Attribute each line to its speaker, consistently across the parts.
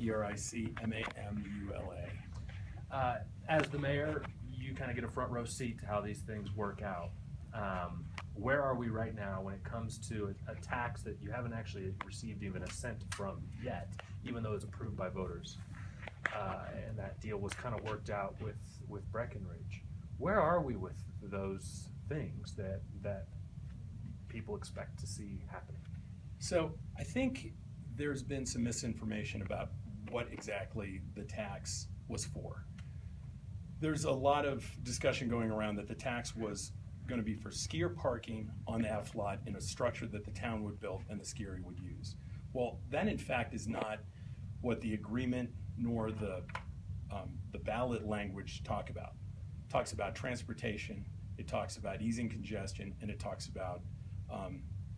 Speaker 1: Ericmamula.
Speaker 2: As the mayor, you kind of get a front row seat to how these things work out. Where are we right now when it comes to a tax that you haven't actually received even a cent from yet, even though it's approved by voters? And that deal was kind of worked out with Breckenridge. Where are we with those things that people expect to see happening?
Speaker 1: So I think there's been some misinformation about what exactly the tax was for. There's a lot of discussion going around that the tax was going to be for skier parking on the F lot in a structure that the town would build and the skier would use. Well, that in fact is not what the agreement nor the ballot language talk about. It talks about transportation, it talks about easing congestion, and it talks about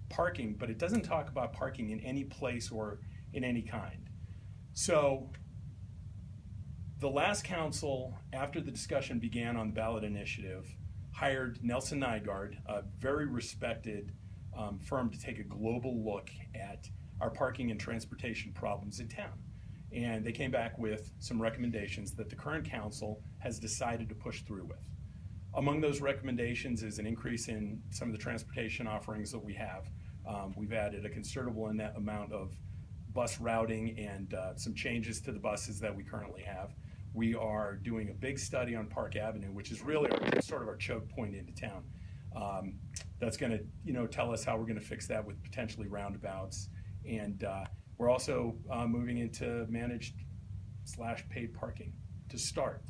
Speaker 1: parking, but it doesn't talk about parking in any place or in any kind. So the last council, after the discussion began on the ballot initiative, hired Nelson Nygaard, a very respected firm, to take a global look at our parking and transportation problems in town. And they came back with some recommendations that the current council has decided to push through with. Among those recommendations is an increase in some of the transportation offerings that we have. We've added a considerable amount of bus routing and some changes to the buses that we currently have. We are doing a big study on Park Avenue, which is really sort of our choke point into town. That's going to, tell us how we're going to fix that with potentially roundabouts. And we're also moving into managed/paid parking to start.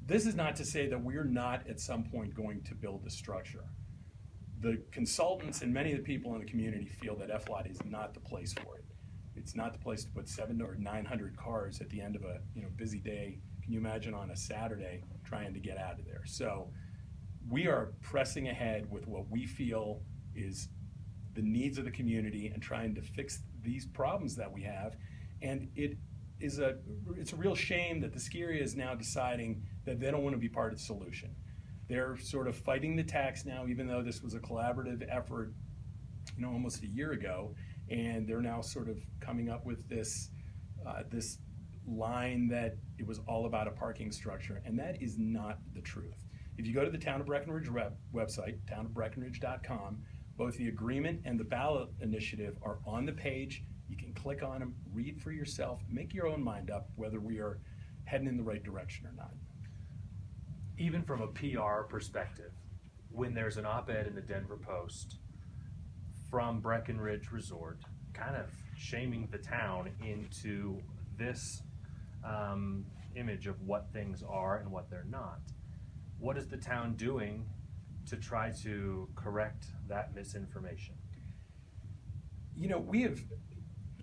Speaker 1: This is not to say that we're not at some point going to build a structure. The consultants and many of the people in the community feel that F-Lot is not the place for it. It's not the place to put 700 or 900 cars at the end of a busy day. Can you imagine on a Saturday trying to get out of there? So we are pressing ahead with what we feel is the needs of the community and trying to fix these problems that we have. And it's a real shame that the ski area is now deciding that they don't want to be part of the solution. They're sort of fighting the tax now, even though this was a collaborative effort, almost a year ago, and they're now sort of coming up with this this line that it was all about a parking structure, and that is not the truth. If you go to the Town of Breckenridge website, townofbreckenridge.com, both the agreement and the ballot initiative are on the page. You can click on them, read for yourself, make your own mind up whether we are heading in the right direction or not.
Speaker 2: Even from a PR perspective, when there's an op-ed in the Denver Post from Breckenridge Resort kind of shaming the town into this image of what things are and what they're not, what is the town doing to try to correct that misinformation?
Speaker 1: We have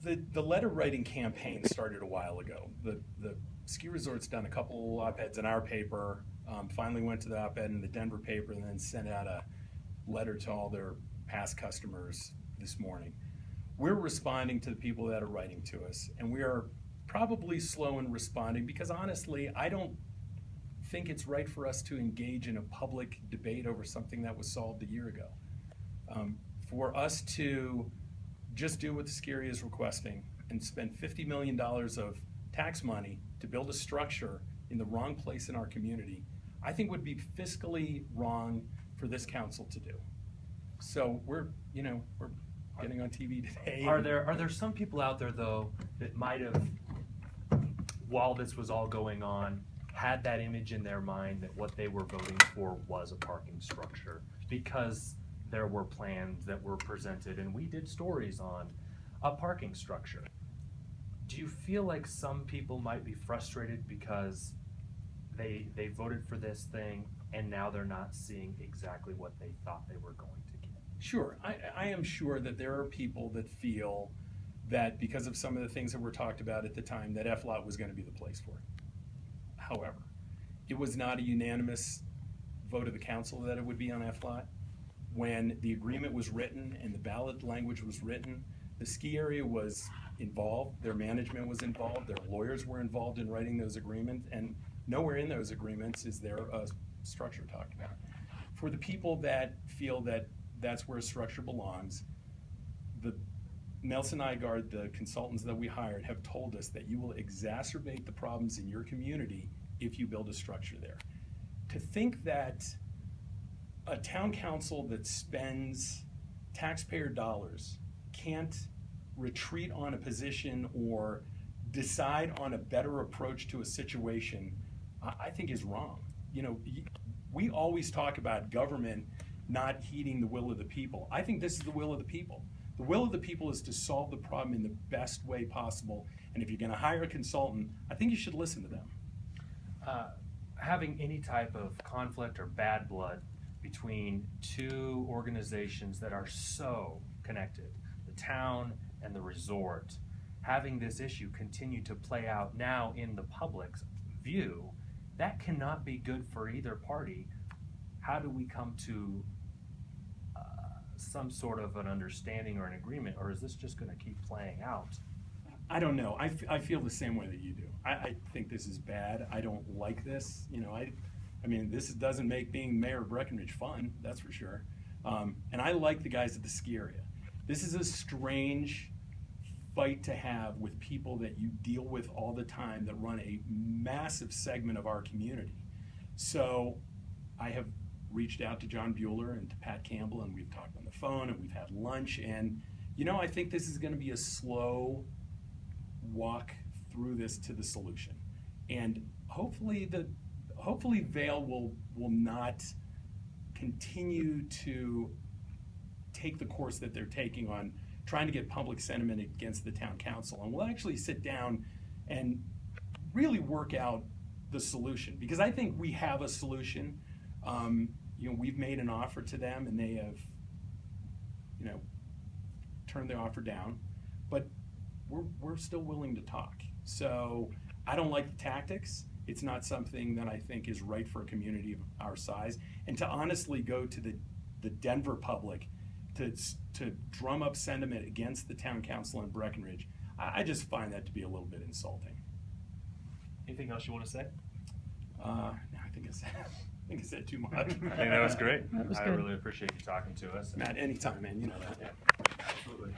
Speaker 1: the letter writing campaign started a while ago. The ski resort's done a couple op-eds in our paper, finally went to the op-ed in the Denver paper, and then sent out a letter to all their past customers this morning. We're responding to the people that are writing to us, and we are probably slow in responding because honestly, I don't think it's right for us to engage in a public debate over something that was solved a year ago. For us to just do what the ski area is requesting and spend $50 million of tax money to build a structure in the wrong place in our community, I think would be fiscally wrong for this council to do. So we're getting on TV today.
Speaker 2: Are there some people out there though that might have, while this was all going on, had that image in their mind that what they were voting for was a parking structure because there were plans that were presented and we did stories on a parking structure? Do you feel like some people might be frustrated because they voted for this thing and now they're not seeing exactly what they thought they were going to get?
Speaker 1: Sure, I am sure that there are people that feel that because of some of the things that were talked about at the time that F-Lot was going to be the place for it. However, it was not a unanimous vote of the council that it would be on F-Lot. When the agreement was written and the ballot language was written, the ski area was involved, their management was involved, their lawyers were involved in writing those agreements, and nowhere in those agreements is there a structure talked about. For the people that feel that that's where a structure belongs, the Nelson Nygaard, the consultants that we hired, have told us that you will exacerbate the problems in your community if you build a structure there. To think that a town council that spends taxpayer dollars can't retreat on a position or decide on a better approach to a situation, I think is wrong. You know, we always talk about government not heeding the will of the people. I think this is the will of the people. The will of the people is to solve the problem in the best way possible. And if you're going to hire a consultant, I think you should listen to them.
Speaker 2: Having any type of conflict or bad blood between two organizations that are so connected, the town and the resort, having this issue continue to play out now in the public's view, that cannot be good for either party. How do we come to some sort of an understanding or an agreement, or is this just going to keep playing out?
Speaker 1: I don't know. I feel the same way that you do. I think this is bad. I don't like this. You know, I mean, this doesn't make being mayor of Breckenridge fun, that's for sure. And I like the guys at the ski area. This is a strange fight to have with people that you deal with all the time that run a massive segment of our community. So I have reached out to John Bueller and to Pat Campbell, and we've talked on the phone and we've had lunch, and you know, I think this is going to be a slow walk through this to the solution. And hopefully Vail will not continue to take the course that they're taking on trying to get public sentiment against the town council, and we'll actually sit down and really work out the solution, because I think we have a solution. You know, we've made an offer to them and they have, you know, turned the offer down, but we're still willing to talk. So I don't like the tactics. It's not something that I think is right for a community of our size. And to honestly go to the Denver public to drum up sentiment against the town council in Breckenridge, I just find that to be a little bit insulting.
Speaker 2: Anything else you want to say?
Speaker 1: No, I think I said too much.
Speaker 2: I think that was great.
Speaker 3: That was
Speaker 2: I
Speaker 3: good.
Speaker 2: really appreciate you talking to us.
Speaker 1: Matt, anytime, man, you know that.
Speaker 2: Yeah, absolutely.